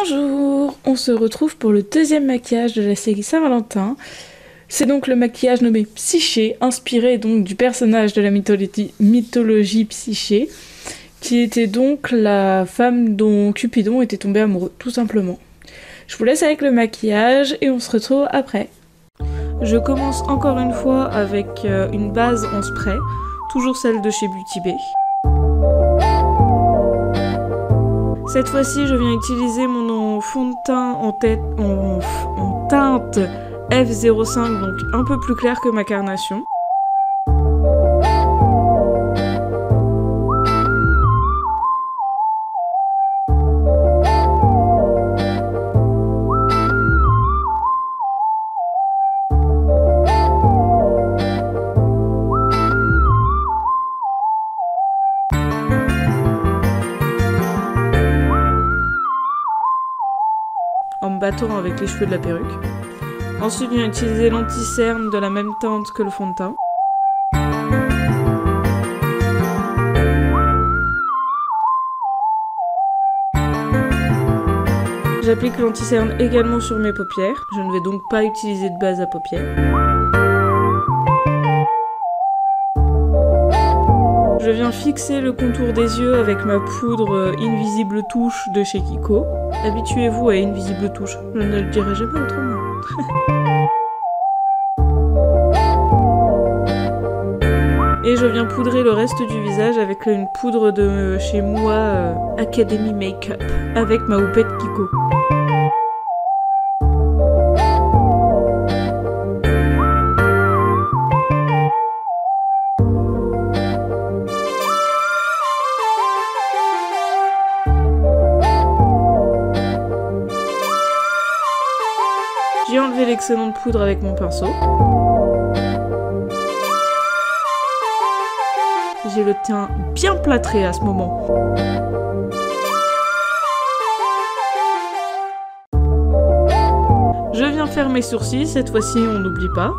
Bonjour, on se retrouve pour le deuxième maquillage de la série Saint-Valentin. C'est donc le maquillage nommé Psyché, inspiré donc du personnage de la mythologie Psyché, qui était donc la femme dont Cupidon était tombé amoureux, tout simplement. Je vous laisse avec le maquillage et on se retrouve après. Je commence encore une fois avec une base en spray, toujours celle de chez Beauty Bay. Cette fois-ci, je viens utiliser mon fond de teint en teinte F05, donc un peu plus clair que ma carnation. En me battant avec les cheveux de la perruque. Ensuite, je viens utiliser l'anti-cerne de la même teinte que le fond de teint. J'applique l'anti-cerne également sur mes paupières. Je ne vais donc pas utiliser de base à paupières. Je viens fixer le contour des yeux avec ma poudre Invisible Touche de chez Kiko. Habituez-vous à Invisible Touche, je ne le dirai jamais autrement. Et je viens poudrer le reste du visage avec une poudre de chez moi Academy Makeup avec ma houppette Kiko. J'ai enlevé l'excédent de poudre avec mon pinceau. J'ai le teint bien plâtré à ce moment. Je viens faire mes sourcils, cette fois-ci on n'oublie pas.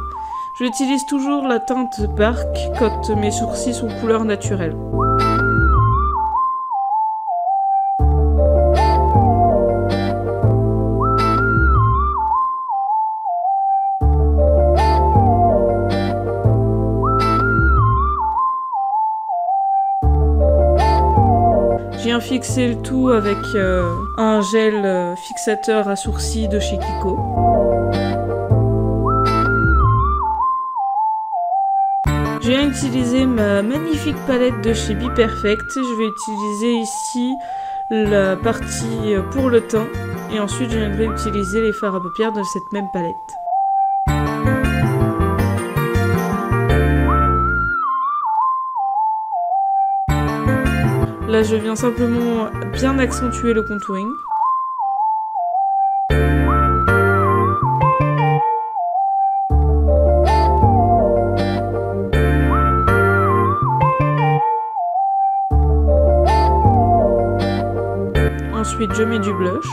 J'utilise toujours la teinte Bark quand mes sourcils sont couleur naturelle. Je viens fixer le tout avec un gel fixateur à sourcils de chez Kiko. Je viens utiliser ma magnifique palette de chez Be Perfect. Je vais utiliser ici la partie pour le teint et ensuite je viendrai utiliser les fards à paupières de cette même palette. Là, je viens simplement bien accentuer le contouring. Ensuite, je mets du blush.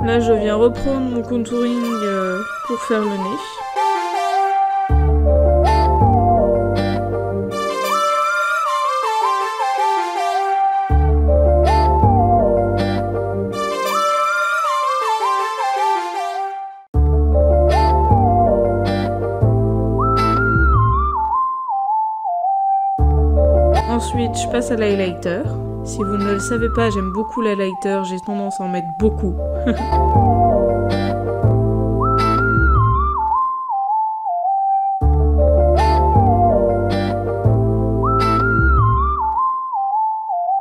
Là, je viens reprendre mon contouring pour faire le nez. Ensuite, je passe à l'highlighter. Si vous ne le savez pas, j'aime beaucoup l'highlighter, j'ai tendance à en mettre beaucoup.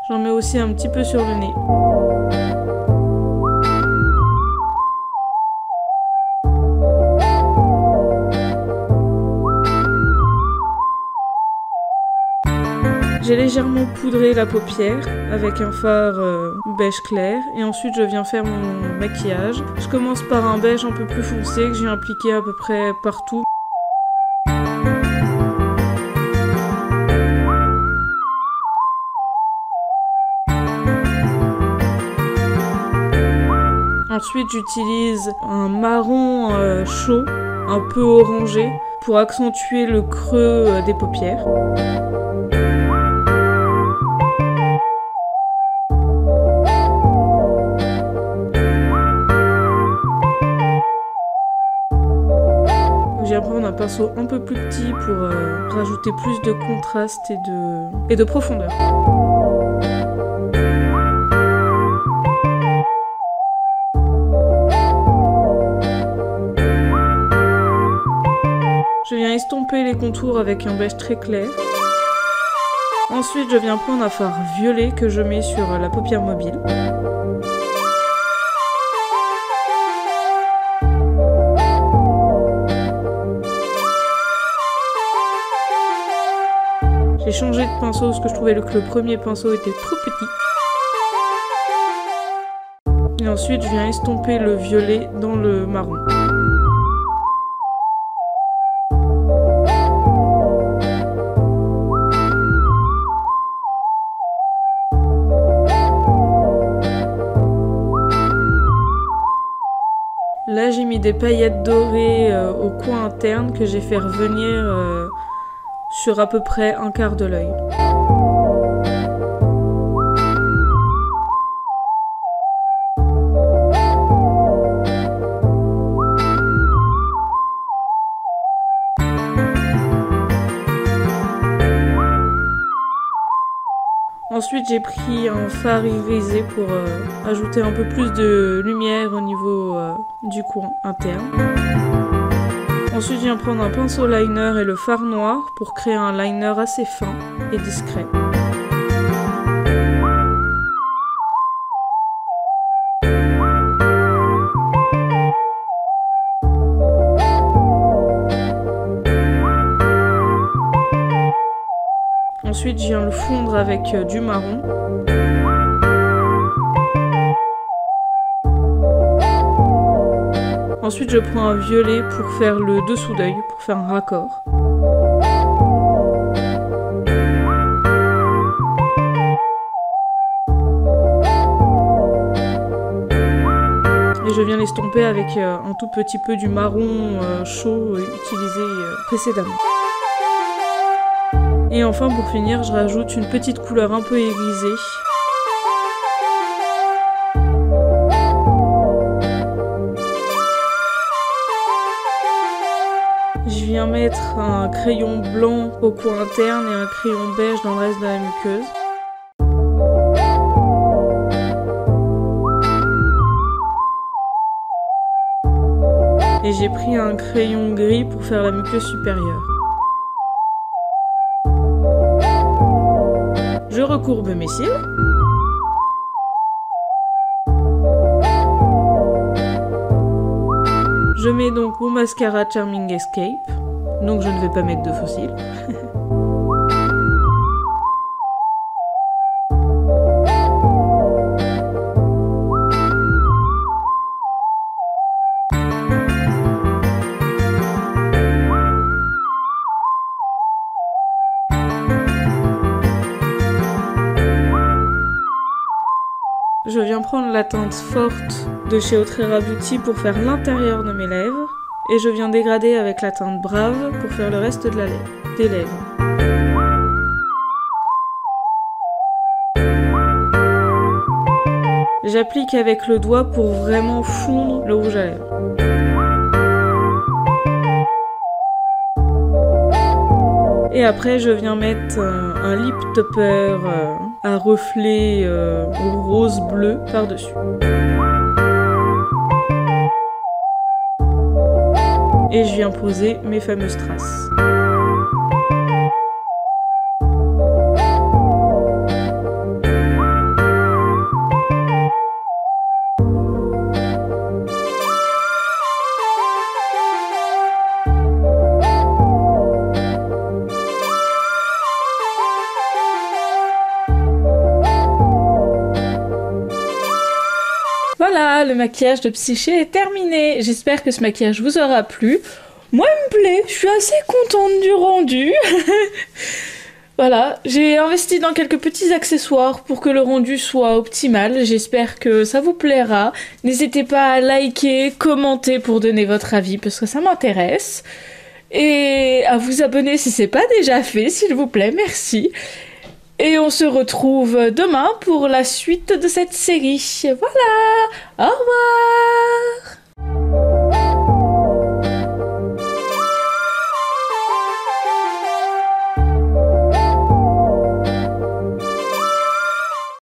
J'en mets aussi un petit peu sur le nez. J'ai légèrement poudré la paupière avec un fard beige clair et ensuite je viens faire mon maquillage. Je commence par un beige un peu plus foncé que j'ai appliqué à peu près partout. Ensuite, j'utilise un marron chaud, un peu orangé, pour accentuer le creux des paupières. Je viens prendre un pinceau un peu plus petit pour rajouter plus de contraste et de profondeur. Je viens estomper les contours avec un beige très clair. Ensuite, je viens prendre un fard violet que je mets sur la paupière mobile. J'ai changé de pinceau parce que je trouvais que le premier pinceau était trop petit. Et ensuite, je viens estomper le violet dans le marron. Là, j'ai mis des paillettes dorées au coin interne que j'ai fait revenir sur à peu près un quart de l'œil. Ensuite, j'ai pris un fard irisé pour ajouter un peu plus de lumière au niveau du coin interne. Ensuite, je viens prendre un pinceau liner et le fard noir pour créer un liner assez fin et discret. Ensuite, je viens le fondre avec du marron. Ensuite, je prends un violet pour faire le dessous d'œil, pour faire un raccord. Et je viens l'estomper avec un tout petit peu du marron chaud utilisé précédemment. Et enfin, pour finir, je rajoute une petite couleur un peu irisée. Je viens mettre un crayon blanc au coin interne et un crayon beige dans le reste de la muqueuse. Et j'ai pris un crayon gris pour faire la muqueuse supérieure. Je recourbe mes cils. Je mets donc mon mascara Charming Escape, donc je ne vais pas mettre de faux cils. Je viens prendre la teinte forte de chez Autrera Beauty pour faire l'intérieur de mes lèvres et je viens dégrader avec la teinte Brave pour faire le reste de des lèvres. J'applique avec le doigt pour vraiment fondre le rouge à lèvres. Et après, je viens mettre un lip topper à reflet rose-bleu par-dessus. Et je viens poser mes fameuses traces. Voilà, le maquillage de Psyché est terminé. J'espère que ce maquillage vous aura plu. Moi, il me plaît. Je suis assez contente du rendu. Voilà, j'ai investi dans quelques petits accessoires pour que le rendu soit optimal. J'espère que ça vous plaira. N'hésitez pas à liker, commenter pour donner votre avis parce que ça m'intéresse. Et à vous abonner si c'est pas déjà fait, s'il vous plaît, merci. Et on se retrouve demain pour la suite de cette série. Voilà, au revoir.